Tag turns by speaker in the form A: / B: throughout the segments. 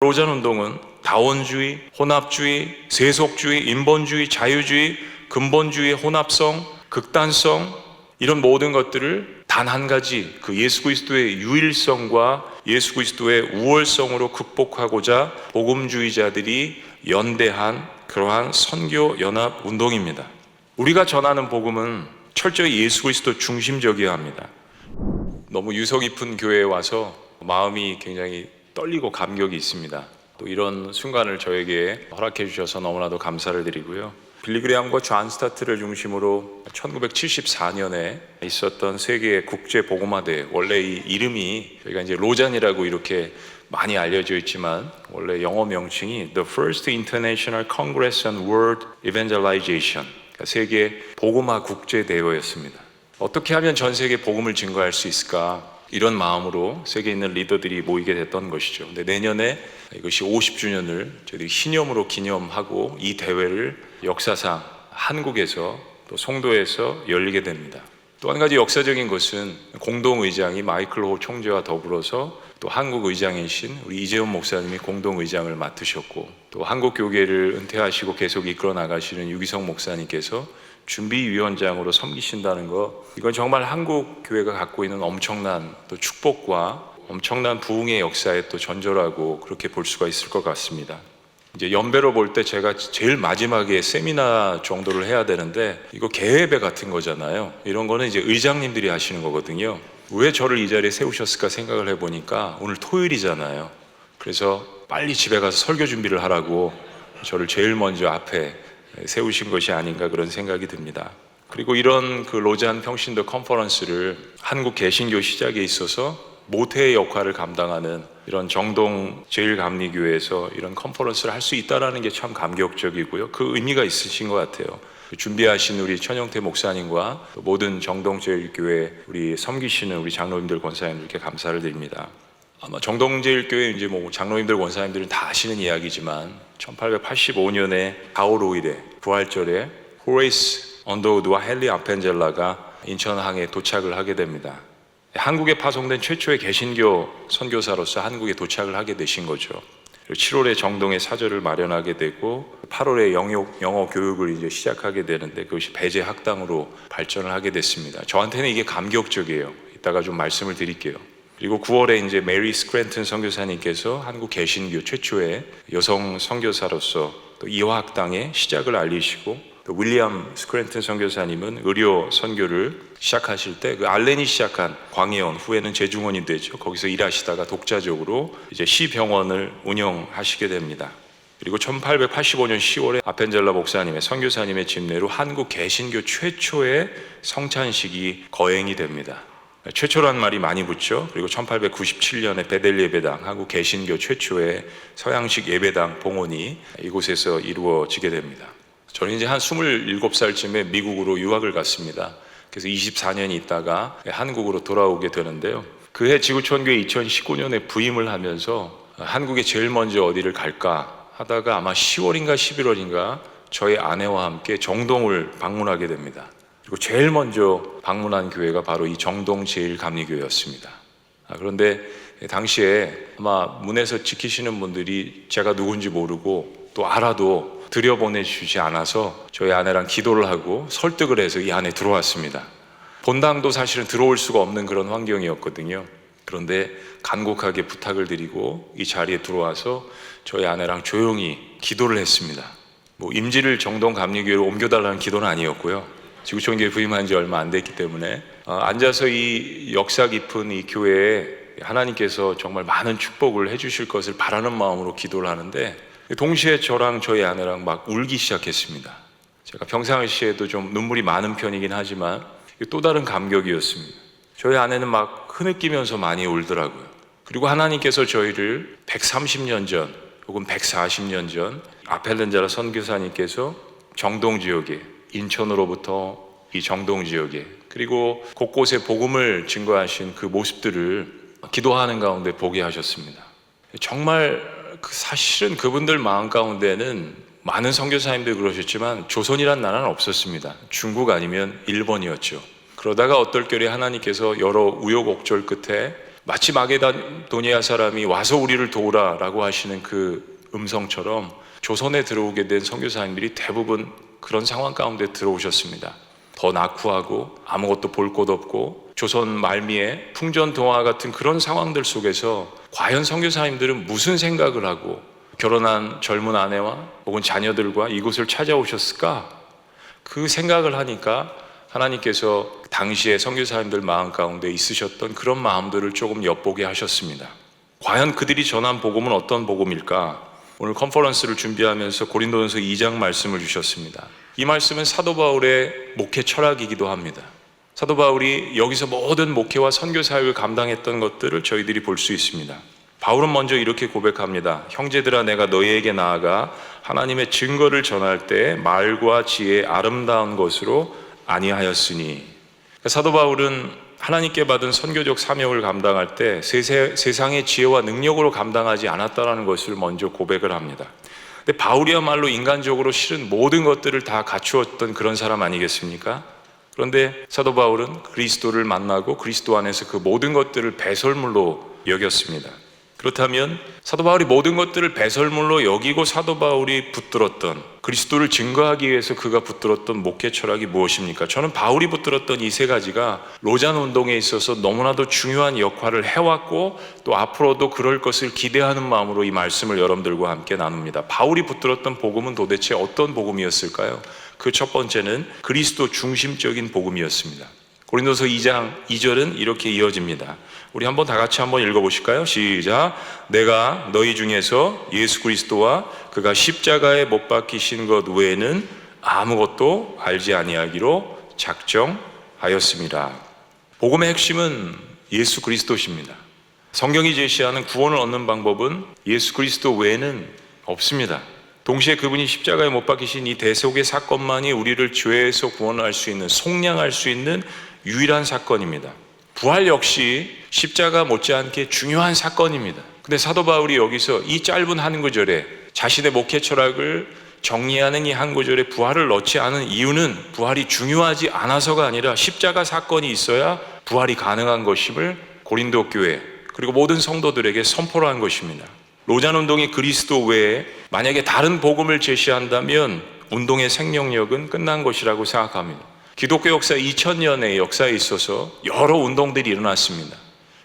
A: 로잔 운동은 다원주의, 혼합주의, 세속주의, 인본주의, 자유주의, 근본주의, 혼합성, 극단성, 이런 모든 것들을 단 한 가지 그 예수 그리스도의 유일성과 예수 그리스도의 우월성으로 극복하고자 복음주의자들이 연대한 그러한 선교 연합 운동입니다. 우리가 전하는 복음은 철저히 예수 그리스도 중심적이어야 합니다. 너무 유서 깊은 교회에 와서 마음이 굉장히 떨리고 감격이 있습니다. 또 이런 순간을 저에게 허락해 주셔서 너무나도 감사를 드리고요. 빌리그레함과 존 스타트를 중심으로 1974년에 있었던 세계 국제 복음화대회, 원래 이 이름이 저희가 이제 로잔이라고 이렇게 많이 알려져 있지만 원래 영어 명칭이 The First International Congress on World Evangelization, 그러니까 세계 복음화 국제 대회였습니다. 어떻게 하면 전 세계 복음을 증거할 수 있을까? 이런 마음으로 세계에 있는 리더들이 모이게 됐던 것이죠. 근데 내년에 이것이 50주년을 저희들이 신념으로 기념하고 이 대회를 역사상 한국에서 또 송도에서 열리게 됩니다. 또 한 가지 역사적인 것은 공동의장이 마이클 호 총재와 더불어서 또 한국 의장이신 우리 이재훈 목사님이 공동의장을 맡으셨고, 또 한국 교계를 은퇴하시고 계속 이끌어 나가시는 유기성 목사님께서 준비위원장으로 섬기신다는 것, 이건 정말 한국 교회가 갖고 있는 엄청난 또 축복과 엄청난 부흥의 역사에 또 전조라고 그렇게 볼 수가 있을 것 같습니다. 이제 연배로 볼 때 제가 제일 마지막에 세미나 정도를 해야 되는데 이거 개회배 같은 거잖아요. 이런 거는 이제 의장님들이 하시는 거거든요. 왜 저를 이 자리에 세우셨을까 생각을 해보니까 오늘 토요일이잖아요. 그래서 빨리 집에 가서 설교 준비를 하라고 저를 제일 먼저 앞에 세우신 것이 아닌가 그런 생각이 듭니다. 그리고 이런 그 로잔 평신도 컨퍼런스를 한국 개신교 시작에 있어서 모태의 역할을 감당하는 이런 정동 제일감리교회에서 이런 컨퍼런스를 할 수 있다는 게 참 감격적이고요. 그 의미가 있으신 것 같아요. 준비하신 우리 천영태 목사님과 모든 정동 제일교회 우리 섬기시는 우리 장로님들 권사님들께 감사를 드립니다. 아마 정동제일교회 이제 뭐 장로님들 권사님들은 다 아시는 이야기지만 1885년에 4월 5일에 부활절에 호레이스 언더우드와 헨리 아펜젤라가 인천항에 도착을 하게 됩니다. 한국에 파송된 최초의 개신교 선교사로서 한국에 도착을 하게 되신 거죠. 7월에 정동에 사절을 마련하게 되고 8월에 영어 교육을 이제 시작하게 되는데 그것이 배제 학당으로 발전을 하게 됐습니다. 저한테는 이게 감격적이에요. 이따가 좀 말씀을 드릴게요. 그리고 9월에 이제 메리 스크랜튼 선교사님께서 한국 개신교 최초의 여성 선교사로서 또 이화학당의 시작을 알리시고, 또 윌리엄 스크랜튼 선교사님은 의료 선교를 시작하실 때 그 알렌이 시작한 광해원, 후에는 제중원이 되죠. 거기서 일하시다가 독자적으로 이제 시병원을 운영하시게 됩니다. 그리고 1885년 10월에 아펜젤라 목사님의 선교사님의 집례로 한국 개신교 최초의 성찬식이 거행이 됩니다. 최초란 말이 많이 붙죠. 그리고 1897년에 베델 예배당, 한국 개신교 최초의 서양식 예배당 봉헌이 이곳에서 이루어지게 됩니다. 저는 이제 한 27살쯤에 미국으로 유학을 갔습니다. 그래서 24년 있다가 한국으로 돌아오게 되는데요. 그해 지구촌교회 2019년에 부임을 하면서 한국에 제일 먼저 어디를 갈까 하다가 아마 10월인가 11월인가 저희 아내와 함께 정동을 방문하게 됩니다. 그리고 제일 먼저 방문한 교회가 바로 이 정동 제일감리교회였습니다. 그런데 당시에 아마 문에서 지키시는 분들이 제가 누군지 모르고 또 알아도 들여보내주지 않아서 저희 아내랑 기도를 하고 설득을 해서 이 안에 들어왔습니다. 본당도 사실은 들어올 수가 없는 그런 환경이었거든요. 그런데 간곡하게 부탁을 드리고 이 자리에 들어와서 저희 아내랑 조용히 기도를 했습니다. 뭐 임지를 정동 감리교회로 옮겨달라는 기도는 아니었고요. 지구촌교회 부임한 지 얼마 안 됐기 때문에 앉아서 이 역사 깊은 이 교회에 하나님께서 정말 많은 축복을 해주실 것을 바라는 마음으로 기도를 하는데, 동시에 저랑 저희 아내랑 막 울기 시작했습니다. 제가 평상시에도 좀 눈물이 많은 편이긴 하지만 또 다른 감격이었습니다. 저희 아내는 막 흐느끼면서 많이 울더라고요. 그리고 하나님께서 저희를 130년 전 혹은 140년 전 아펠렌자라 선교사님께서 정동 지역에, 인천으로부터 이 정동 지역에, 그리고 곳곳에 복음을 증거하신 그 모습들을 기도하는 가운데 보게 하셨습니다. 정말 사실은 그분들 마음 가운데는 많은 선교사님들 그러셨지만 조선이란 나라는 없었습니다. 중국 아니면 일본이었죠. 그러다가 어떨결에 하나님께서 여러 우여곡절 끝에 마치 마게도니아 사람이 와서 우리를 도우라라고 하시는 그 음성처럼 조선에 들어오게 된 선교사님들이 대부분 그런 상황 가운데 들어오셨습니다. 더 낙후하고 아무것도 볼 곳 없고 조선 말미에 풍전등화 같은 그런 상황들 속에서 과연 선교사님들은 무슨 생각을 하고 결혼한 젊은 아내와 혹은 자녀들과 이곳을 찾아오셨을까? 그 생각을 하니까 하나님께서 당시에 선교사님들 마음 가운데 있으셨던 그런 마음들을 조금 엿보게 하셨습니다. 과연 그들이 전한 복음은 어떤 복음일까? 오늘 컨퍼런스를 준비하면서 고린도전서 2장 말씀을 주셨습니다. 이 말씀은 사도 바울의 목회 철학이기도 합니다. 사도 바울이 여기서 모든 목회와 선교 사역을 감당했던 것들을 저희들이 볼 수 있습니다. 바울은 먼저 이렇게 고백합니다. 형제들아, 내가 너희에게 나아가 하나님의 증거를 전할 때 말과 지혜의 아름다운 것으로 아니하였으니. 사도 바울은 하나님께 받은 선교적 사명을 감당할 때 세상의 지혜와 능력으로 감당하지 않았다는 것을 먼저 고백을 합니다. 근데 바울이야말로 인간적으로 실은 모든 것들을 다 갖추었던 그런 사람 아니겠습니까? 그런데 사도 바울은 그리스도를 만나고 그리스도 안에서 그 모든 것들을 배설물로 여겼습니다. 그렇다면 사도 바울이 모든 것들을 배설물로 여기고 사도 바울이 붙들었던, 그리스도를 증거하기 위해서 그가 붙들었던 목회 철학이 무엇입니까? 저는 바울이 붙들었던 이 세 가지가 로잔 운동에 있어서 너무나도 중요한 역할을 해왔고 또 앞으로도 그럴 것을 기대하는 마음으로 이 말씀을 여러분들과 함께 나눕니다. 바울이 붙들었던 복음은 도대체 어떤 복음이었을까요? 그 첫 번째는 그리스도 중심적인 복음이었습니다. 고린도서 2장 2절은 이렇게 이어집니다. 우리 한번 다 같이 한번 읽어보실까요? 시작. 내가 너희 중에서 예수 그리스도와 그가 십자가에 못 박히신 것 외에는 아무것도 알지 아니하기로 작정하였습니다. 복음의 핵심은 예수 그리스도십니다. 성경이 제시하는 구원을 얻는 방법은 예수 그리스도 외에는 없습니다. 동시에 그분이 십자가에 못 박히신 이 대속의 사건만이 우리를 죄에서 구원할 수 있는, 속량할 수 있는 유일한 사건입니다. 부활 역시 십자가 못지않게 중요한 사건입니다. 근데 사도 바울이 여기서 이 짧은 한 구절에 자신의 목회 철학을 정리하는 이 한 구절에 부활을 넣지 않은 이유는 부활이 중요하지 않아서가 아니라 십자가 사건이 있어야 부활이 가능한 것임을 고린도 교회 그리고 모든 성도들에게 선포를 한 것입니다. 로잔 운동이 그리스도 외에 만약에 다른 복음을 제시한다면 운동의 생명력은 끝난 것이라고 생각합니다. 기독교 역사 2000년의 역사에 있어서 여러 운동들이 일어났습니다.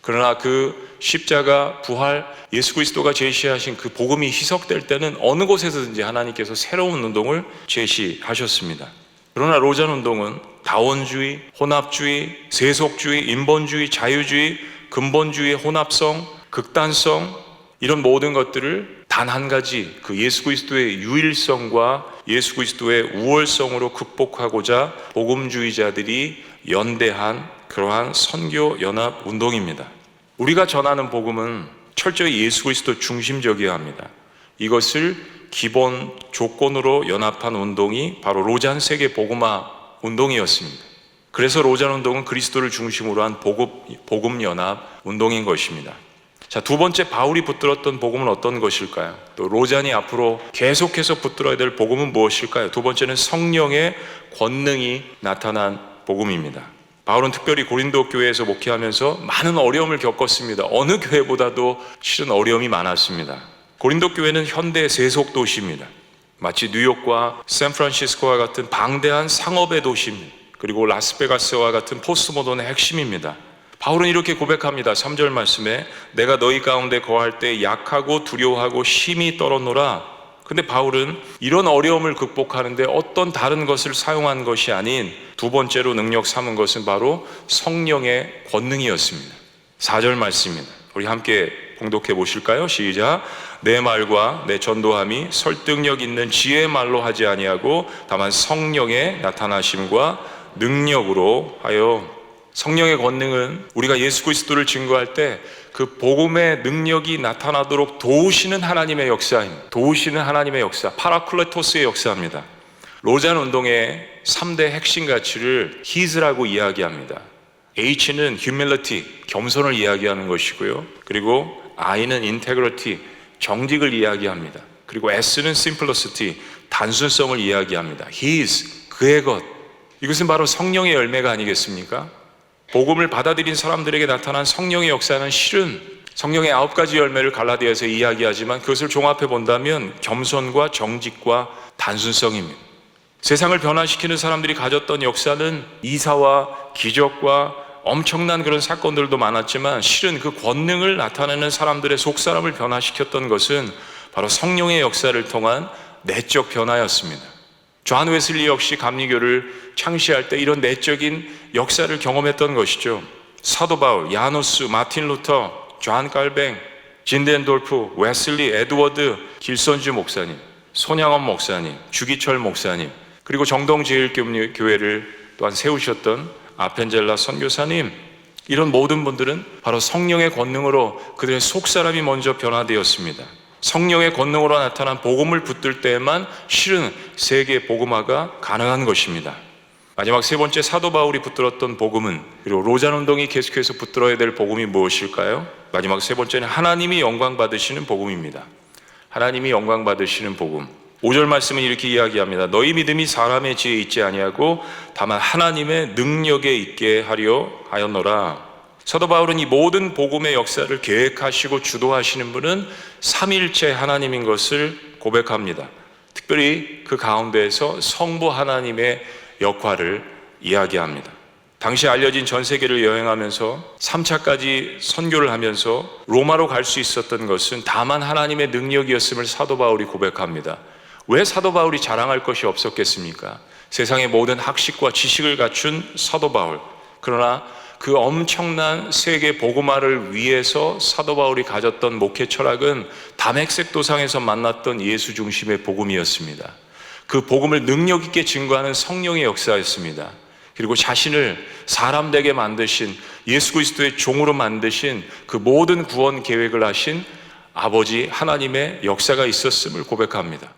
A: 그러나 그 십자가, 부활, 예수 그리스도가 제시하신 그 복음이 희석될 때는 어느 곳에서든지 하나님께서 새로운 운동을 제시하셨습니다. 그러나 로잔 운동은 다원주의, 혼합주의, 세속주의, 인본주의, 자유주의, 근본주의의 혼합성, 극단성, 이런 모든 것들을 단 한 가지 그 예수 그리스도의 유일성과 예수 그리스도의 우월성으로 극복하고자 복음주의자들이 연대한 그러한 선교 연합 운동입니다. 우리가 전하는 복음은 철저히 예수 그리스도 중심적이어야 합니다. 이것을 기본 조건으로 연합한 운동이 바로 로잔 세계 복음화 운동이었습니다. 그래서 로잔 운동은 그리스도를 중심으로 한 복음 연합 운동인 것입니다. 자, 두 번째 바울이 붙들었던 복음은 어떤 것일까요? 또 로잔이 앞으로 계속해서 붙들어야 될 복음은 무엇일까요? 두 번째는 성령의 권능이 나타난 복음입니다. 바울은 특별히 고린도 교회에서 목회하면서 많은 어려움을 겪었습니다. 어느 교회보다도 실은 어려움이 많았습니다. 고린도 교회는 현대 세속 도시입니다. 마치 뉴욕과 샌프란시스코와 같은 방대한 상업의 도시입니다. 그리고 라스베가스와 같은 포스트모던의 핵심입니다. 바울은 이렇게 고백합니다. 3절 말씀에 내가 너희 가운데 거할 때 약하고 두려워하고 심히 떨었노라. 근데 바울은 이런 어려움을 극복하는데 어떤 다른 것을 사용한 것이 아닌 두 번째로 능력 삼은 것은 바로 성령의 권능이었습니다. 4절 말씀입니다. 우리 함께 봉독해 보실까요? 시작. 내 말과 내 전도함이 설득력 있는 지혜의 말로 하지 아니하고 다만 성령의 나타나심과 능력으로 하여. 성령의 권능은 우리가 예수 그리스도를 증거할 때 그 복음의 능력이 나타나도록 도우시는 하나님의 역사입니다. 도우시는 하나님의 역사, 파라클레토스의 역사입니다. 로잔 운동의 3대 핵심 가치를 His라고 이야기합니다. H는 humility, 겸손을 이야기하는 것이고요. 그리고 I는 integrity, 정직을 이야기합니다. 그리고 S는 simplicity, 단순성을 이야기합니다. His, 그의 것. 이것은 바로 성령의 열매가 아니겠습니까? 복음을 받아들인 사람들에게 나타난 성령의 역사는 실은 성령의 9가지 열매를 갈라디아에서 이야기하지만 그것을 종합해 본다면 겸손과 정직과 단순성입니다. 세상을 변화시키는 사람들이 가졌던 역사는 이사와 기적과 엄청난 그런 사건들도 많았지만 실은 그 권능을 나타내는 사람들의 속사람을 변화시켰던 것은 바로 성령의 역사를 통한 내적 변화였습니다. 존 웨슬리 역시 감리교를 창시할 때 이런 내적인 역사를 경험했던 것이죠. 사도 바울, 야노스, 마틴 루터, 존 깔뱅, 진덴돌프, 웨슬리, 에드워드, 길선주 목사님, 손양원 목사님, 주기철 목사님, 그리고 정동제일교회를 또한 세우셨던 아펜젤라 선교사님, 이런 모든 분들은 바로 성령의 권능으로 그들의 속사람이 먼저 변화되었습니다. 성령의 권능으로 나타난 복음을 붙들 때에만 실은 세계 복음화가 가능한 것입니다. 마지막 세 번째, 사도 바울이 붙들었던 복음은, 그리고 로잔 운동이 계속해서 붙들어야 될 복음이 무엇일까요? 마지막 세 번째는 하나님이 영광 받으시는 복음입니다. 하나님이 영광 받으시는 복음. 5절 말씀은 이렇게 이야기합니다. 너희 믿음이 사람의 지혜에 있지 아니하고 다만 하나님의 능력에 있게 하려 하였노라. 사도 바울은 이 모든 복음의 역사를 계획하시고 주도하시는 분은 삼위일체 하나님인 것을 고백합니다. 특별히 그 가운데에서 성부 하나님의 역할을 이야기합니다. 당시 알려진 전 세계를 여행하면서 3차까지 선교를 하면서 로마로 갈 수 있었던 것은 다만 하나님의 능력이었음을 사도 바울이 고백합니다. 왜 사도 바울이 자랑할 것이 없었겠습니까? 세상의 모든 학식과 지식을 갖춘 사도 바울. 그러나 그 엄청난 세계 복음화를 위해서 사도 바울이 가졌던 목회 철학은 다맥색 도상에서 만났던 예수 중심의 복음이었습니다. 그 복음을 능력 있게 증거하는 성령의 역사였습니다. 그리고 자신을 사람 되게 만드신, 예수 그리스도의 종으로 만드신 그 모든 구원 계획을 하신 아버지 하나님의 역사가 있었음을 고백합니다.